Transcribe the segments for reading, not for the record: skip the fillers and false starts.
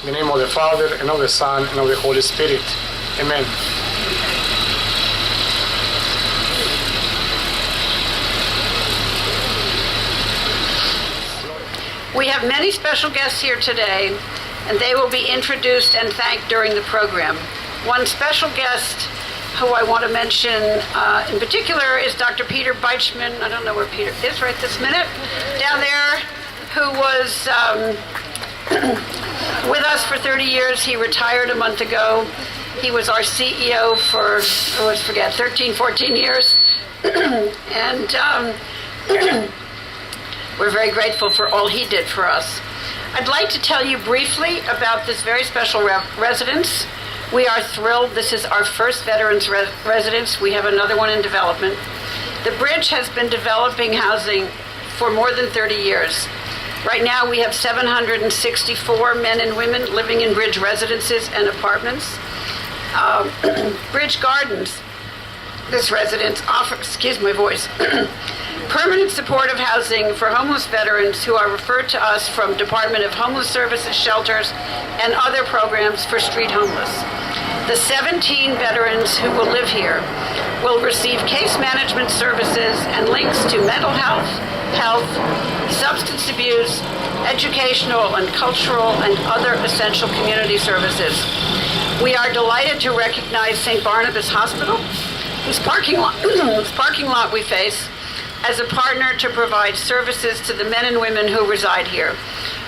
In the name of the Father, and of the Son, and of the Holy Spirit. Amen. We have many special guests here today, and they will be introduced and thanked during the program. One special guest who I want to mention in particular is Dr. Peter Beichman. I don't know where Peter is right this minute. Down there, who was with us for 30 years. He retired a month ago. He was our CEO for, 13, 14 years. And we're very grateful for all he did for us. I'd like to tell you briefly about this very special residence. We are thrilled. This is our first veterans residence. We have another one in development. The Bridge has been developing housing for more than 30 years. Right now we have 764 men and women living in Bridge residences and apartments. Bridge Gardens, this residence offers, permanent supportive housing for homeless veterans who are referred to us from Department of Homeless Services, shelters, and other programs for street homeless. The 17 veterans who will live here will receive case management services and links to mental health, substance abuse, educational and cultural, and other essential community services. We are delighted to recognize St. Barnabas Hospital, whose parking lot we face, as a partner to provide services to the men and women who reside here.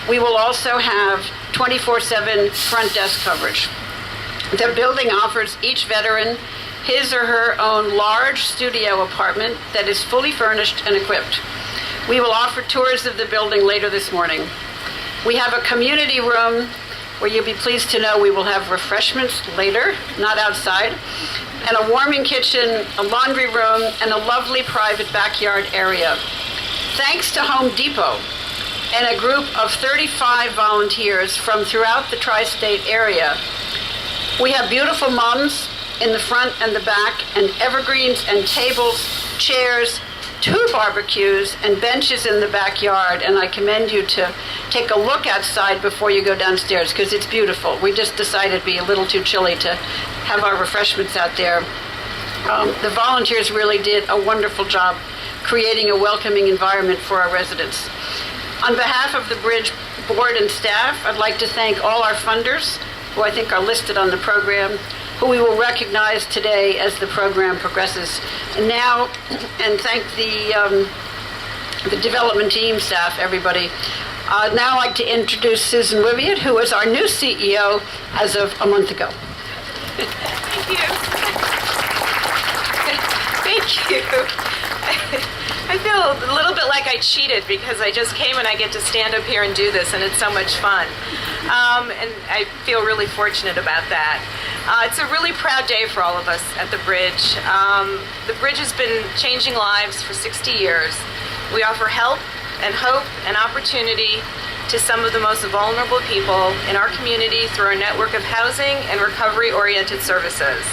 We will also have 24/7 front desk coverage. The building offers each veteran his or her own large studio apartment that is fully furnished and equipped. We will offer tours of the building later this morning. We have a community room where you'll be pleased to know we will have refreshments later, not outside, and a warming kitchen, a laundry room, and a lovely private backyard area. Thanks to Home Depot and a group of 35 volunteers from throughout the tri-state area, we have beautiful moms in the front and the back, and evergreens and tables, chairs, 2 barbecues, and benches in the backyard. And I commend you to take a look outside before you go downstairs, because it's beautiful. We just decided it'd be a little too chilly to have our refreshments out there. The volunteers really did a wonderful job creating a welcoming environment for our residents. On behalf of the Bridge board and staff, I'd like to thank all our funders, who I think are listed on the program, who we will recognize today as the program progresses. And thank the development team, staff, everybody. Now I'd like to introduce Susan Wiviott, who is our new CEO as of a month ago. Thank you. Thank you. I feel a little bit like I cheated because I just came and I get to stand up here and do this, and it's so much fun. And I feel really fortunate about that. It's a really proud day for all of us at the Bridge. The Bridge has been changing lives for 60 years. We offer help and hope and opportunity to some of the most vulnerable people in our community through our network of housing and recovery-oriented services.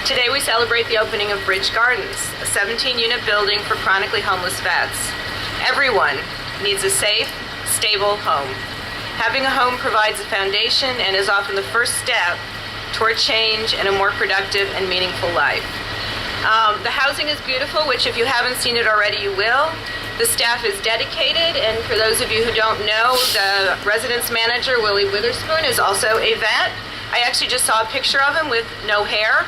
Today we celebrate the opening of Bridge Gardens, a 17-unit building for chronically homeless vets. Everyone needs a safe, stable home. Having a home provides a foundation and is often the first step toward change and a more productive and meaningful life. The housing is beautiful, which if you haven't seen it already, you will. The staff is dedicated, and for those of you who don't know, the residence manager, Willie Witherspoon, is also a vet. I actually just saw a picture of him with no hair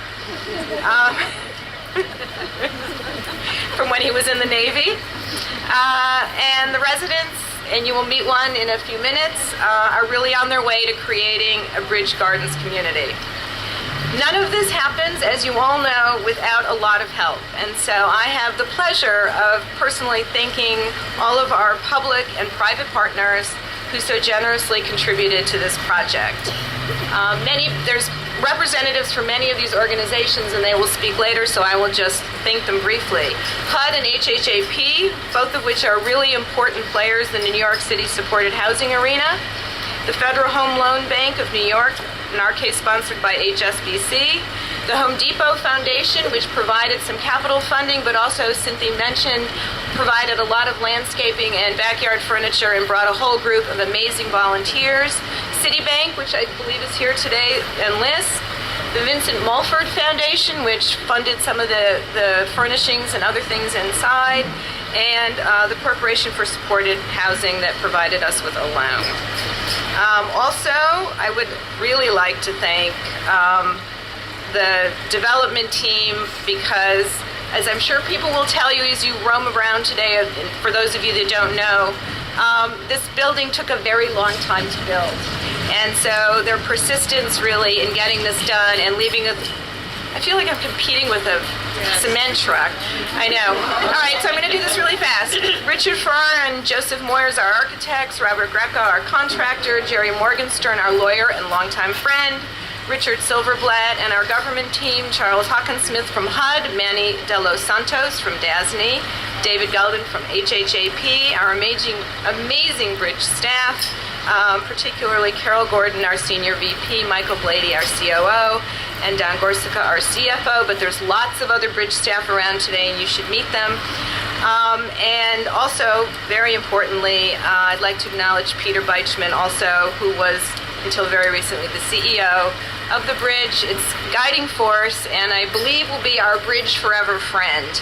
from when he was in the Navy. And the residents, and you will meet one in a few minutes, are really on their way to creating a Bridge Gardens community. None of this happens, as you all know, without a lot of help. And so I have the pleasure of personally thanking all of our public and private partners who so generously contributed to this project. There's representatives from many of these organizations, and they will speak later, so I will just thank them briefly. HUD and HHAP, both of which are really important players in the New York City supported housing arena. The Federal Home Loan Bank of New York, in our case sponsored by HSBC. The Home Depot Foundation, which provided some capital funding, but also, as Cynthia mentioned, provided a lot of landscaping and backyard furniture and brought a whole group of amazing volunteers. Citibank, which I believe is here today, enlists. The Vincent Mulford Foundation, which funded some of the furnishings and other things inside, and the Corporation for Supported Housing that provided us with a loan. Also, I would really like to thank the development team because, as I'm sure people will tell you as you roam around today, and for those of you that don't know, this building took a very long time to build. And so their persistence really in getting this done and leaving I feel like I'm competing with a cement truck. I know. All right, so I'm going to do this really fast. Richard Farrar and Joseph Moyers, our architects, Robert Greca, our contractor, Jerry Morgenstern, our lawyer and longtime friend, Richard Silverblatt, and our government team, Charles Hawkinsmith from HUD, Manny De Los Santos from DASNY, David Gulden from HHAP, our amazing bridge staff, particularly Carol Gordon, our senior VP, Michael Blady, our COO, and Don Gorsica, our CFO, but there's lots of other bridge staff around today, and you should meet them. And also, very importantly, I'd like to acknowledge Peter Beichman, also, who was, until very recently, the CEO of the bridge, its guiding force, and I believe will be our Bridge Forever friend.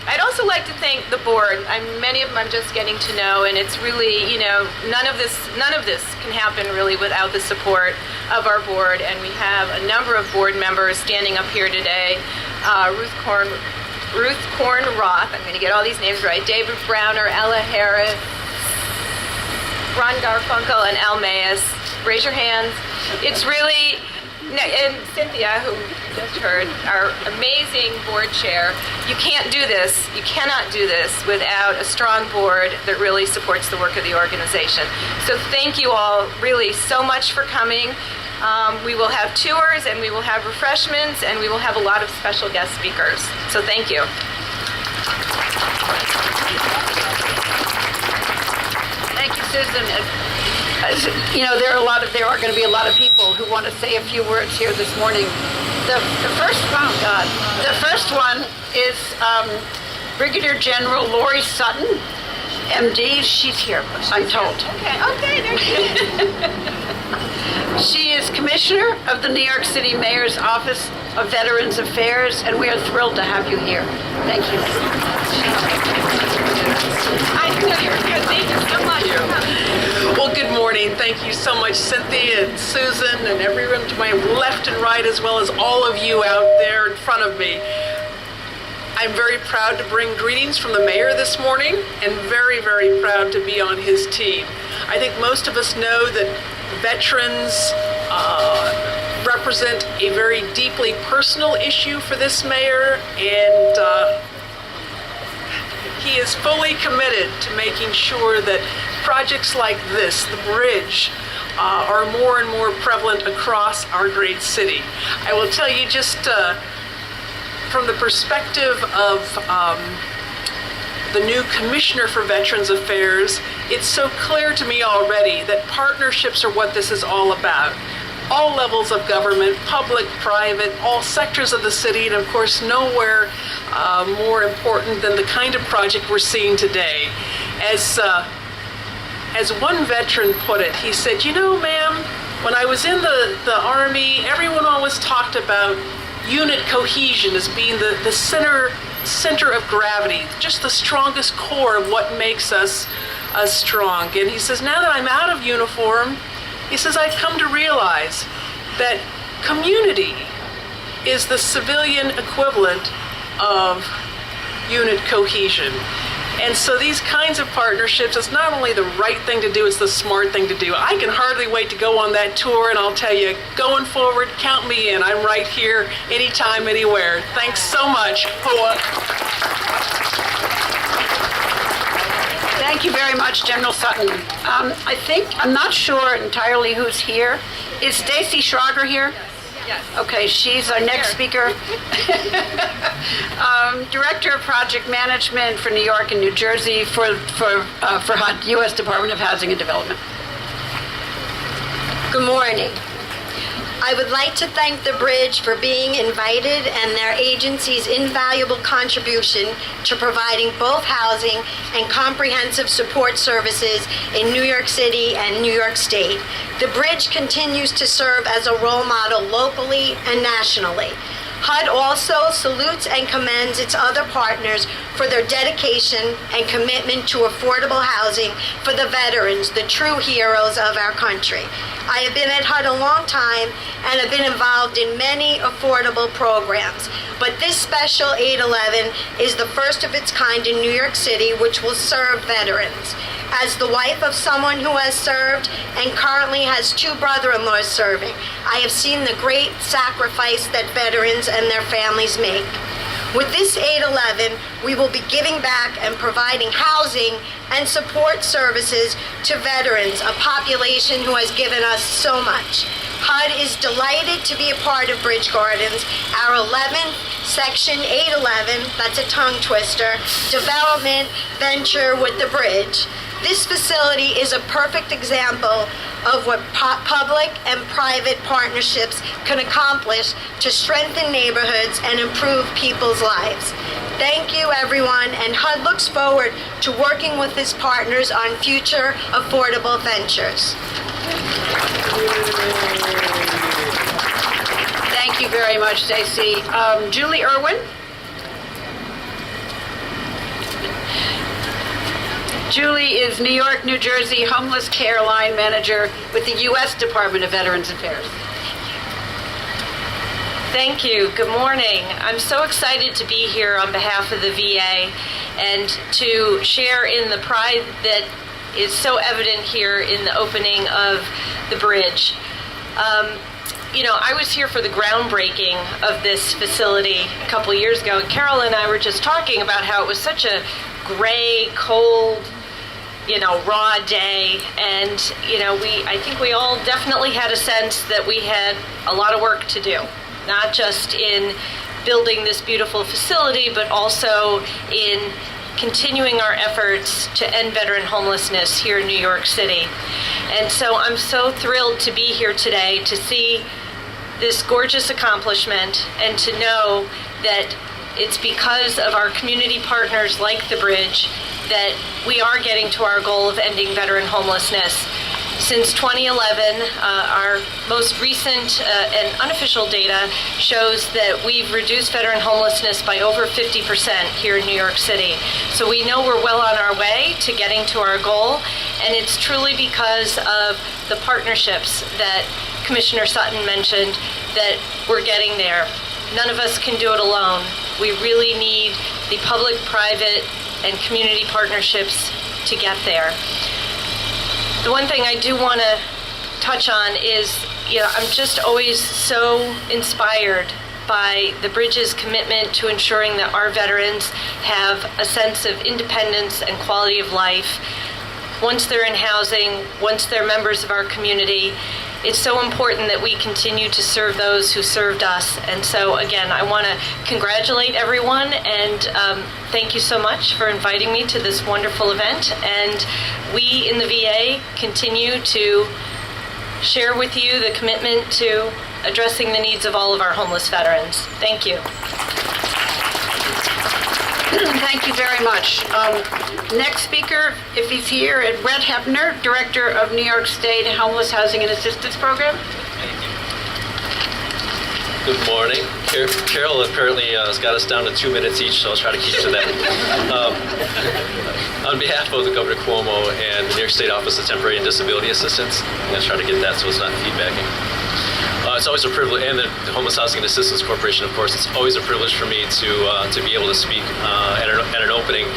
I'd also like to thank the board. Many of them I'm just getting to know, and it's really, none of this can happen really without the support of our board. And we have a number of board members standing up here today. Ruth Korn Roth, I'm going to get all these names right, David Browner, Ella Harris, Ron Garfunkel, and Al Mayes. Raise your hands. It's really, and Cynthia, who you just heard, our amazing board chair. You can't do this, you cannot do this without a strong board that really supports the work of the organization. So thank you all really so much for coming. We will have tours and we will have refreshments and we will have a lot of special guest speakers. So thank you. Thank you, Susan. There are going to be a lot of people who want to say a few words here this morning. The first one is Brigadier General Lori Sutton, MD. She's here, I'm told. Okay, there she is. She is Commissioner of the New York City Mayor's Office of Veterans Affairs, and we are thrilled to have you here. Thank you. I know you're good. Thank you so much for coming. Well, good morning. Thank you so much, Cynthia and Susan and everyone to my left and right, as well as all of you out there in front of me. I'm very proud to bring greetings from the mayor this morning and very, very proud to be on his team. I think most of us know that veterans represent a very deeply personal issue for this mayor, and he is fully committed to making sure that projects like this, the bridge, are more and more prevalent across our great city. I will tell you just from the perspective of the new Commissioner for Veterans Affairs, it's so clear to me already that partnerships are what this is all about. All levels of government, public, private, all sectors of the city, and of course nowhere more important than the kind of project we're seeing today. As one veteran put it, he said, ma'am, when I was in the Army, everyone always talked about unit cohesion as being the center of gravity, just the strongest core of what makes us strong. And he says, now that I'm out of uniform, he says, I've come to realize that community is the civilian equivalent of unit cohesion. And so these kinds of partnerships, it's not only the right thing to do, it's the smart thing to do. I can hardly wait to go on that tour, and I'll tell you, going forward, count me in. I'm right here, anytime, anywhere. Thanks so much. Thank you very much, General Sutton. I'm not sure entirely who's here. Is Stacy Schrager here? Yes. Okay, she's our next speaker. Director of Project Management for New York and New Jersey for HUD, U.S. Department of Housing and Development. Good morning. I would like to thank the Bridge for being invited and their agency's invaluable contribution to providing both housing and comprehensive support services in New York City and New York State. The Bridge continues to serve as a role model locally and nationally. HUD also salutes and commends its other partners for their dedication and commitment to affordable housing for the veterans, the true heroes of our country. I have been at HUD a long time and have been involved in many affordable programs, but this special 811 is the first of its kind in New York City, which will serve veterans. As the wife of someone who has served and currently has two brother-in-laws serving, I have seen the great sacrifice that veterans and their families make. With this 811, we will be giving back and providing housing and support services to veterans, a population who has given us so much. HUD is delighted to be a part of Bridge Gardens, our 11th Section 811, that's a tongue twister, development venture with the Bridge. This facility is a perfect example of what public and private partnerships can accomplish to strengthen neighborhoods and improve people's lives. Thank you, everyone, and HUD looks forward to working with its partners on future affordable ventures. Thank you very much, Stacey. Julie Irwin. Julie is New York, New Jersey Homeless Care Line Manager with the U.S. Department of Veterans Affairs. Thank you. Good morning. I'm so excited to be here on behalf of the VA and to share in the pride that is so evident here in the opening of the Bridge. I was here for the groundbreaking of this facility a couple years ago, and Carol and I were just talking about how it was such a gray, cold, raw day, and I think we all definitely had a sense that we had a lot of work to do, not just in building this beautiful facility, but also in continuing our efforts to end veteran homelessness here in New York City. And so I'm so thrilled to be here today to see this gorgeous accomplishment and to know that it's because of our community partners like the Bridge that we are getting to our goal of ending veteran homelessness. Since 2011, our most recent and unofficial data shows that we've reduced veteran homelessness by over 50% here in New York City. So we know we're well on our way to getting to our goal, and it's truly because of the partnerships that Commissioner Sutton mentioned that we're getting there. None of us can do it alone. We really need the public-private and community partnerships to get there. The one thing I do want to touch on is, I'm just always so inspired by the Bridge's commitment to ensuring that our veterans have a sense of independence and quality of life once they're in housing, once they're members of our community. It's so important that we continue to serve those who served us. And so, again, I want to congratulate everyone and thank you so much for inviting me to this wonderful event. And we in the VA continue to share with you the commitment to addressing the needs of all of our homeless veterans. Thank you. Thank you very much. Next speaker, if he's here, Brett Hepner, Director of New York State Homeless Housing and Assistance Program. Good morning. Carol apparently has got us down to 2 minutes each, so I'll try to keep to that. On behalf of the Governor Cuomo and the New York State Office of Temporary and Disability Assistance, I'm going to try to get that so it's not feedbacking. It's always a privilege, and the Homeless Housing and Assistance Corporation, of course, it's always a privilege for me to be able to speak at an opening.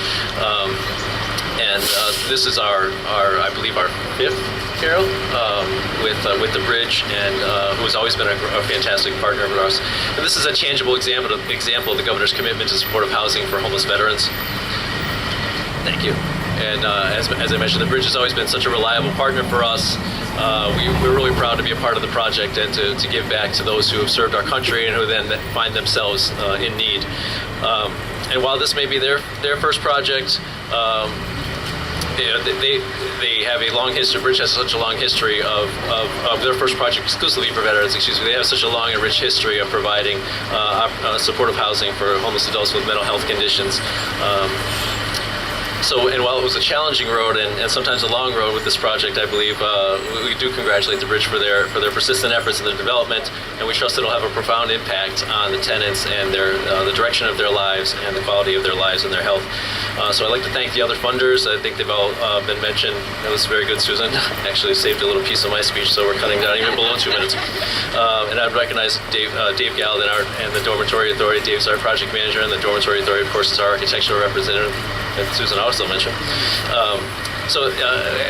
This is I believe our fifth, Carol, with the Bridge, and who has always been a fantastic partner of ours. And this is a tangible example of the Governor's commitment to support of housing for homeless veterans. Thank you. And as I mentioned, the Bridge has always been such a reliable partner for us. We're really proud to be a part of the project and to give back to those who have served our country and who then find themselves in need. And while this may be their first project, they have a long history. Bridge has such a long history of their first project exclusively for veterans. They have such a long and rich history of providing supportive housing for homeless adults with mental health conditions. And while it was a challenging road and sometimes a long road with this project, I believe we do congratulate the Bridge for their persistent efforts in the development, and we trust it'll have a profound impact on the tenants and the direction of their lives and the quality of their lives and their health. So I'd like to thank the other funders. I think they've all been mentioned. That was very good, Susan. Actually saved a little piece of my speech, so we're cutting down even below 2 minutes. And I'd recognize Dave Galladin and the Dormitory Authority. Dave's our project manager, and the Dormitory Authority, of course, is our architectural representative that Susan also mentioned.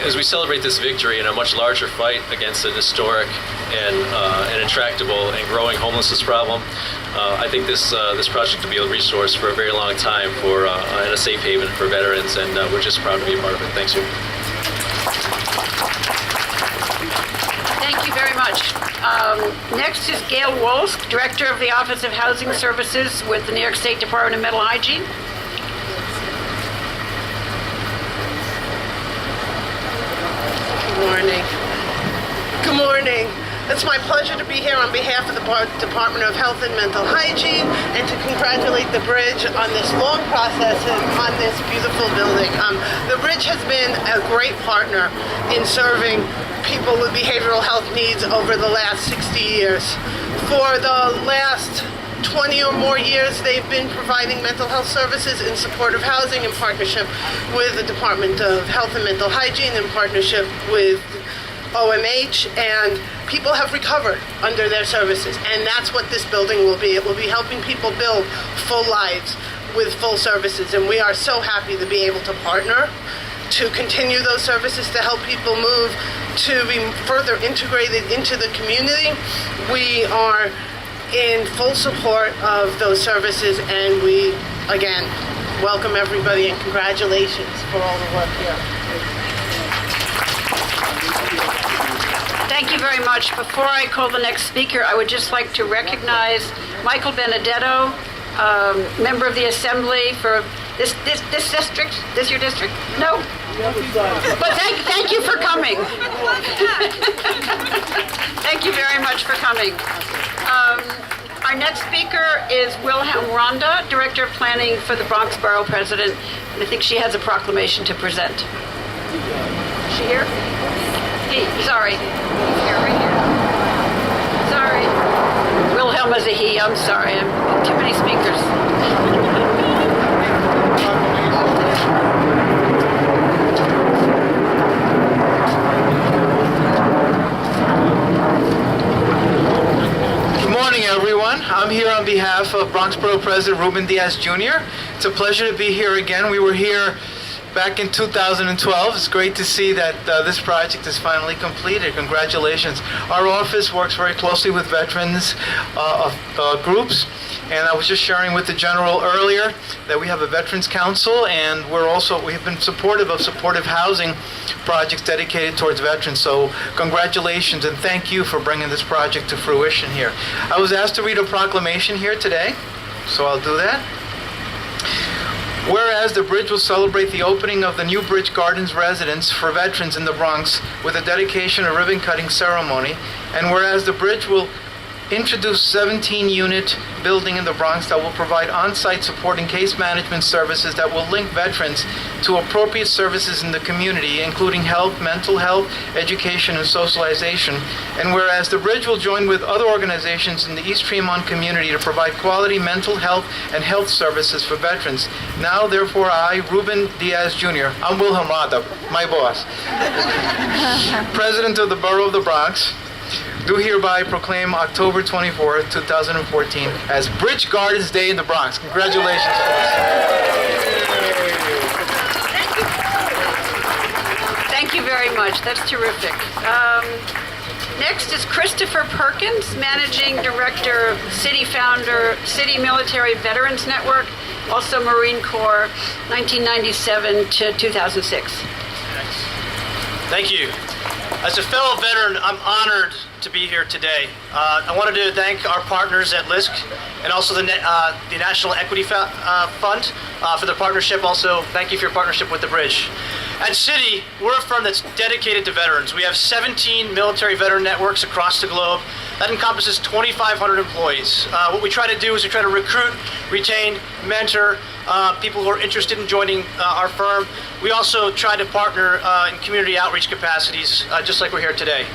As we celebrate this victory in a much larger fight against an historic and an intractable and growing homelessness problem, I think this project will be a resource for a very long time and a safe haven for veterans, and we're just proud to be a part of it. Thanks, you. Thank you very much. Next is Gail Wolsk, Director of the Office of Housing Services with the New York State Department of Mental Hygiene. Good morning. It's my pleasure to be here on behalf of the Department of Health and Mental Hygiene and to congratulate the Bridge on this long process and on this beautiful building. The Bridge has been a great partner in serving people with behavioral health needs over the last 60 years. For the last 20 or more years, they've been providing mental health services in supportive housing in partnership with the Department of Health and Mental Hygiene, in partnership with OMH, and people have recovered under their services. And that's what this building will be. It will be helping people build full lives with full services. And we are so happy to be able to partner to continue those services, to help people move, to be further integrated into the community. We are in full support of those services, and we, again, welcome everybody and congratulations for all the work here. Thank you very much. Before I call the next speaker, I would just like to recognize Michael Benedetto, member of the Assembly for this district. This your district? No. But thank you for coming. Thank you very much for coming. Our next speaker is Wilhelm Ronda, Director of Planning for the Bronx Borough President, and I think she has a proclamation to present. Is she here? Sorry. He's here, right here. Sorry. Wilhelm is a he. I'm sorry. Too many speakers. Good morning, everyone. I'm here on behalf of Bronx Borough President Ruben Diaz Jr. It's a pleasure to be here again. We were here back in 2012. It's great to see that this project is finally completed. Congratulations. Our office works very closely with veterans groups, and I was just sharing with the General earlier that we have a Veterans Council, and we've been supportive of supportive housing projects dedicated towards veterans. So congratulations and thank you for bringing this project to fruition here. I was asked to read a proclamation here today, so I'll do that. Whereas the Bridge will celebrate the opening of the new Bridge Gardens residence for veterans in the Bronx with a dedication and ribbon-cutting ceremony, and whereas the Bridge will introduce 17-unit building in the Bronx that will provide on-site support and case management services that will link veterans to appropriate services in the community, including health, mental health, education, and socialization. And whereas the Bridge will join with other organizations in the East Tremont community to provide quality mental health and health services for veterans. Now, therefore, I, Ruben Diaz Jr., I'm Wilhelm Ronda, my boss, President of the Borough of the Bronx, do hereby proclaim October 24th, 2014 as Bridge Gardens Day in the Bronx. Congratulations. Thank you very much. That's terrific. Next is Christopher Perkins, Managing Director, City Founder, City Military Veterans Network, also Marine Corps, 1997 to 2006. Thank you. As a fellow veteran, I'm honored to be here today. I wanted to thank our partners at LISC and also the National Equity Fund for the partnership. Also, thank you for your partnership with the Bridge. At Citi, we're a firm that's dedicated to veterans. We have 17 military veteran networks across the globe. That encompasses 2,500 employees. What we try to do is we try to recruit, retain, mentor people who are interested in joining our firm. We also try to partner in community outreach capacities, just like we're here today.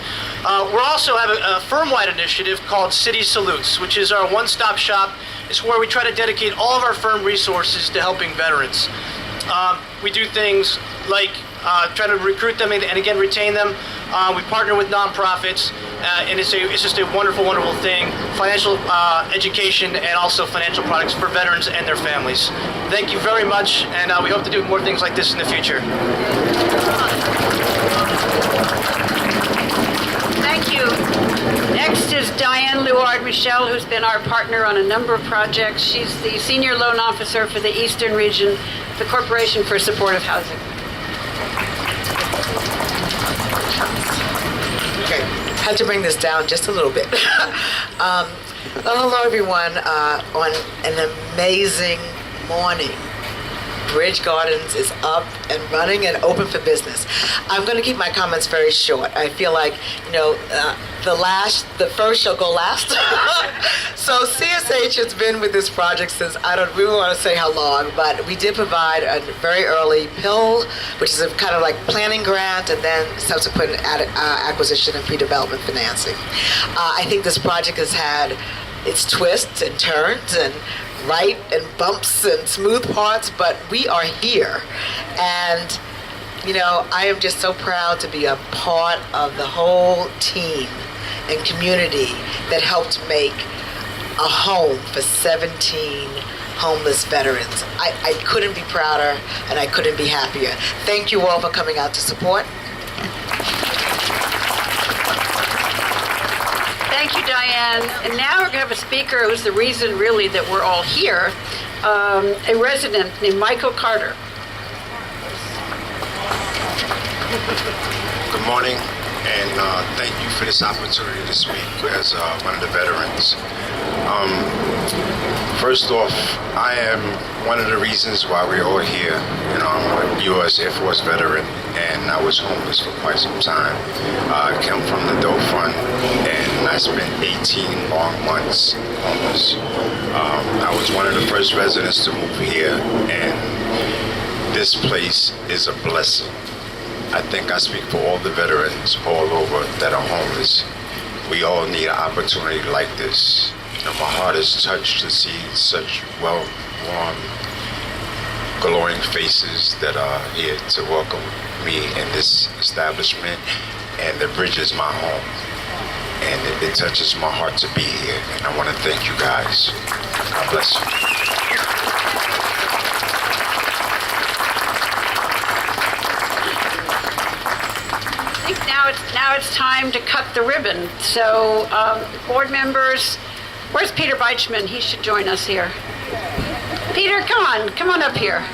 We also have a firm-wide initiative called Citi Salutes, which is our one-stop shop. It's where we try to dedicate all of our firm resources to helping veterans. We do things like try to recruit them and again retain them. We partner with nonprofits, and it's just a wonderful, wonderful thing. Financial education and also financial products for veterans and their families. Thank you very much, and we hope to do more things like this in the future. Thank you. Next is Diane Luard Michel, who's been our partner on a number of projects. She's the Senior Loan Officer for the Eastern Region, the Corporation for Supportive Housing. Okay, had to bring this down just a little bit. Hello, everyone. On an amazing morning, Bridge Gardens is up and running and open for business. I'm going to keep my comments very short. I feel like, the first shall go last. So CSH has been with this project since, I don't really want to say how long, but we did provide a very early PIL, which is a kind of like planning grant, and then subsequent acquisition and pre-development financing. I think this project has had its twists and turns and right and bumps and smooth parts, but we are here. And, I am just so proud to be a part of the whole team and community that helped make a home for 17 homeless veterans. I couldn't be prouder and I couldn't be happier. Thank you all for coming out to support. Thank you, Diane. And now we're going to have a speaker who's the reason, really, that we're all here, a resident named Michael Carter. Good morning, and thank you for this opportunity to speak as one of the veterans. First off, I am one of the reasons why we're all here. I'm a U.S. Air Force veteran, and I was homeless for quite some time. I came from the Doe Fund, and I spent 18 long months homeless. I was one of the first residents to move here, and this place is a blessing. I think I speak for all the veterans all over that are homeless. We all need an opportunity like this. My heart is touched to see such well-worn, glowing faces that are here to welcome me in this establishment. And the Bridge is my home. And it touches my heart to be here. And I want to thank you guys. God bless you. I think now it's time to cut the ribbon. So, board members, where's Peter Beichman? He should join us here. Peter, come on up here.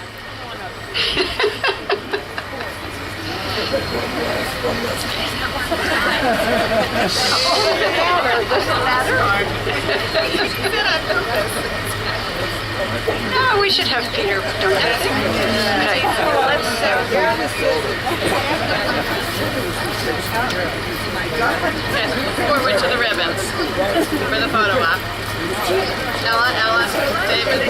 Doesn't matter. No, we should have Peter. Don't have to. Okay, forward to the ribbons for the photo op. Ella, David,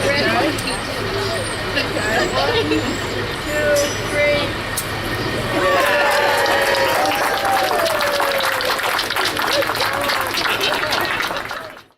Ready? 1, 2, 3.